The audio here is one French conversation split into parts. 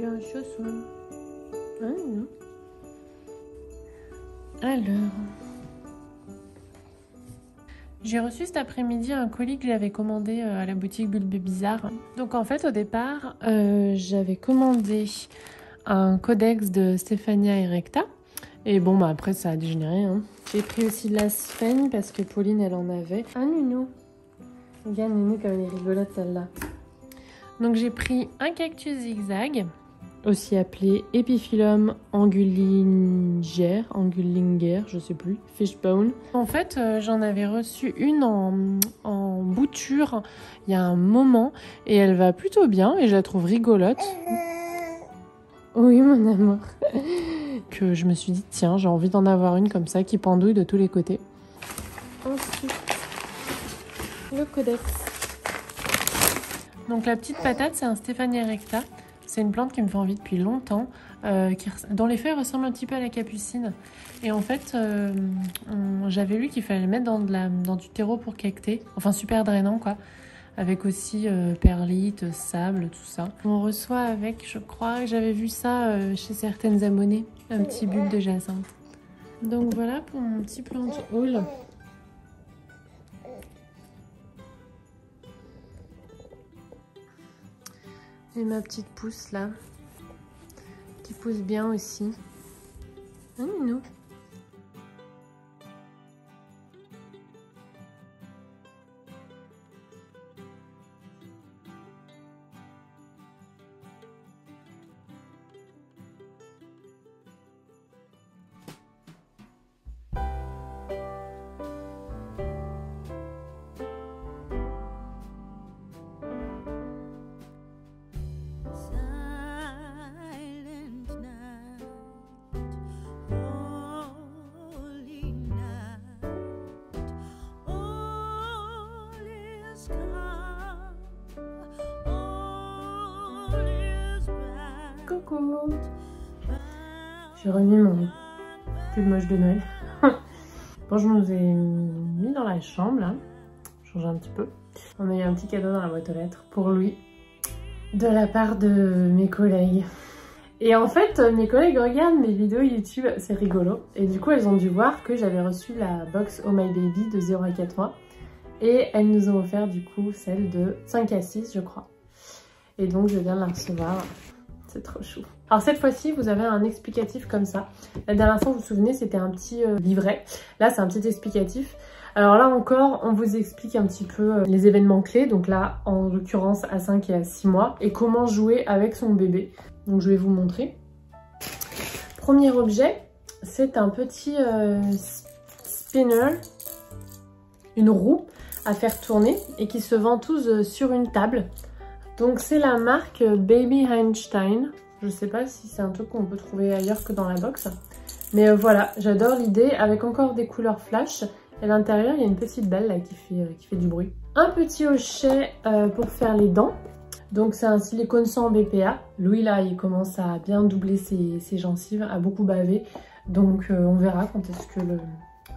un chausson. Ah non. Alors, j'ai reçu cet après-midi un colis que j'avais commandé à la boutique Bulle Bizarre. Donc en fait, au départ, j'avais commandé un codex de Stéphania Erecta. Et bon, bah après, ça a dégénéré. Hein. J'ai pris aussi de la sphène parce que Pauline, elle en avait. Ah, Nounou. Regarde, Nounou, comme elle est rigolote, celle-là. Donc j'ai pris un cactus zigzag, aussi appelé Epiphyllum angulinger, je sais plus, fishbone. En fait, j'en avais reçu une en bouture il y a un moment et elle va plutôt bien et je la trouve rigolote. Oui, mon amour. Que je me suis dit, tiens, j'ai envie d'en avoir une comme ça qui pendouille de tous les côtés. Ensuite, le codex. Donc la petite patate, c'est un Stéphania erecta. C'est une plante qui me fait envie depuis longtemps, dont les feuilles ressemblent un petit peu à la capucine. Et en fait, j'avais lu qu'il fallait le mettre dans du terreau pour cacter. Enfin, super drainant, quoi. Avec aussi perlite, sable, tout ça. On reçoit avec, je crois, j'avais vu ça chez certaines abonnées, un petit bulbe de jacinthe. Donc voilà pour mon petit plant haul. Et ma petite pousse là, qui pousse bien aussi. Ah, non. Coucou. J'ai remis mon pull moche de Noël. Bon, je nous ai mis dans la chambre là. Changer un petit peu. On a eu un petit cadeau dans la boîte aux lettres pour lui de la part de mes collègues. Et en fait, mes collègues regardent mes vidéos YouTube, c'est rigolo. Et du coup, elles ont dû voir que j'avais reçu la box Oh My Baby de 0 à 4 mois. Et elles nous ont offert du coup celle de 5 à 6, je crois. Et donc, je viens de la recevoir. C'est trop chou. Alors cette fois-ci, vous avez un explicatif comme ça. La dernière fois, vous vous souvenez, c'était un petit livret. Là, c'est un petit explicatif. Alors là encore, on vous explique un petit peu les événements clés. Donc là, en l'occurrence, à 5 et à 6 mois. Et comment jouer avec son bébé. Donc je vais vous montrer. Premier objet, c'est un petit spinner. Une roue à faire tourner et qui se vend tous sur une table. Donc c'est la marque Baby Einstein. Je sais pas si c'est un truc qu'on peut trouver ailleurs que dans la box. Mais voilà, j'adore l'idée avec encore des couleurs flash. Et à l'intérieur, il y a une petite balle là, qui fait du bruit. Un petit hochet pour faire les dents. Donc c'est un silicone sans BPA. Louis là, il commence à bien doubler ses gencives, à beaucoup baver. Donc on verra quand est-ce que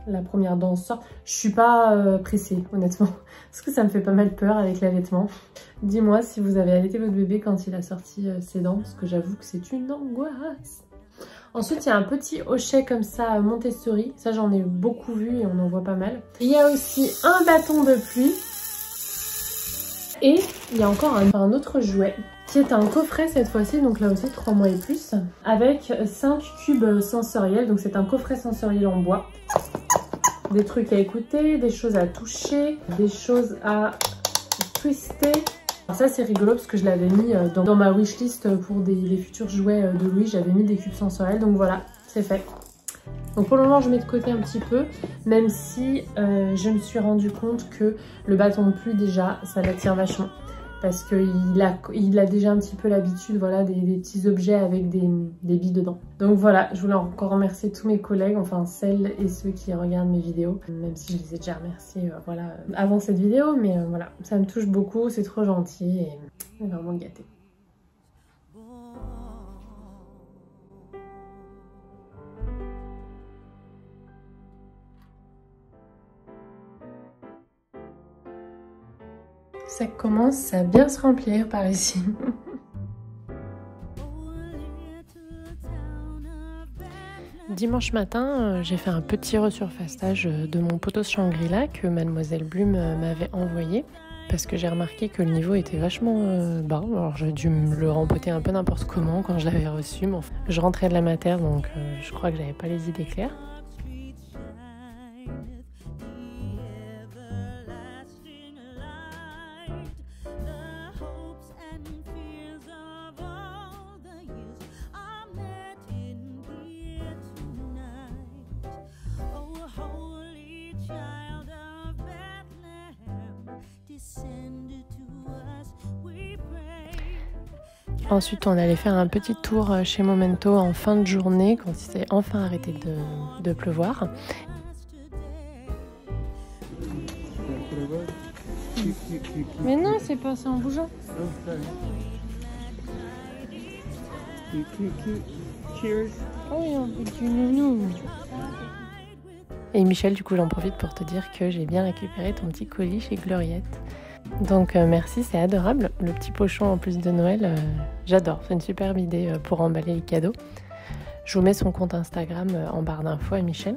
la première dent sort. Je suis pas pressée, honnêtement. Parce que ça me fait pas mal peur avec l'allaitement. Dis-moi si vous avez allaité votre bébé quand il a sorti ses dents. Parce que j'avoue que c'est une angoisse. Ensuite, il y a un petit hochet comme ça, Montessori. Ça, j'en ai beaucoup vu et on en voit pas mal. Il y a aussi un bâton de pluie. Et il y a encore un autre jouet qui est un coffret cette fois-ci, donc là aussi 3 mois et plus, avec 5 cubes sensoriels. Donc c'est un coffret sensoriel en bois. Des trucs à écouter, des choses à toucher, des choses à twister. Alors ça c'est rigolo parce que je l'avais mis dans ma wishlist pour les futurs jouets de Louis. J'avais mis des cubes sensoriels, donc voilà, c'est fait. Donc pour le moment je mets de côté un petit peu, même si je me suis rendu compte que le bâton de pluie déjà ça l'attire vachement. Parce qu'il a déjà un petit peu l'habitude, voilà, des petits objets avec des billes dedans. Donc voilà, je voulais encore remercier tous mes collègues, enfin celles et ceux qui regardent mes vidéos. Même si je les ai déjà remerciés voilà, avant cette vidéo, mais voilà, ça me touche beaucoup, c'est trop gentil et on est vraiment gâtés. Ça commence à bien se remplir par ici. dimanche matin, j'ai fait un petit resurfastage de mon potos Shangri-La que Mademoiselle Blum m'avait envoyé. Parce que j'ai remarqué que le niveau était vachement bas. Alors j'ai dû me le rempoter un peu n'importe comment quand je l'avais reçu. Mais enfin, je rentrais de la mater, donc je crois que j'avais pas les idées claires. Ensuite, on allait faire un petit tour chez Momento en fin de journée, quand il s'est enfin arrêté de pleuvoir. Mais non, c'est pas ça en bougeant. Oh, il y a un petit nounou. Et Michel, du coup, j'en profite pour te dire que j'ai bien récupéré ton petit colis chez Gloriette. Donc merci, c'est adorable. Le petit pochon en plus de Noël, j'adore. C'est une superbe idée pour emballer les cadeaux. Je vous mets son compte Instagram en barre d'infos à Michel.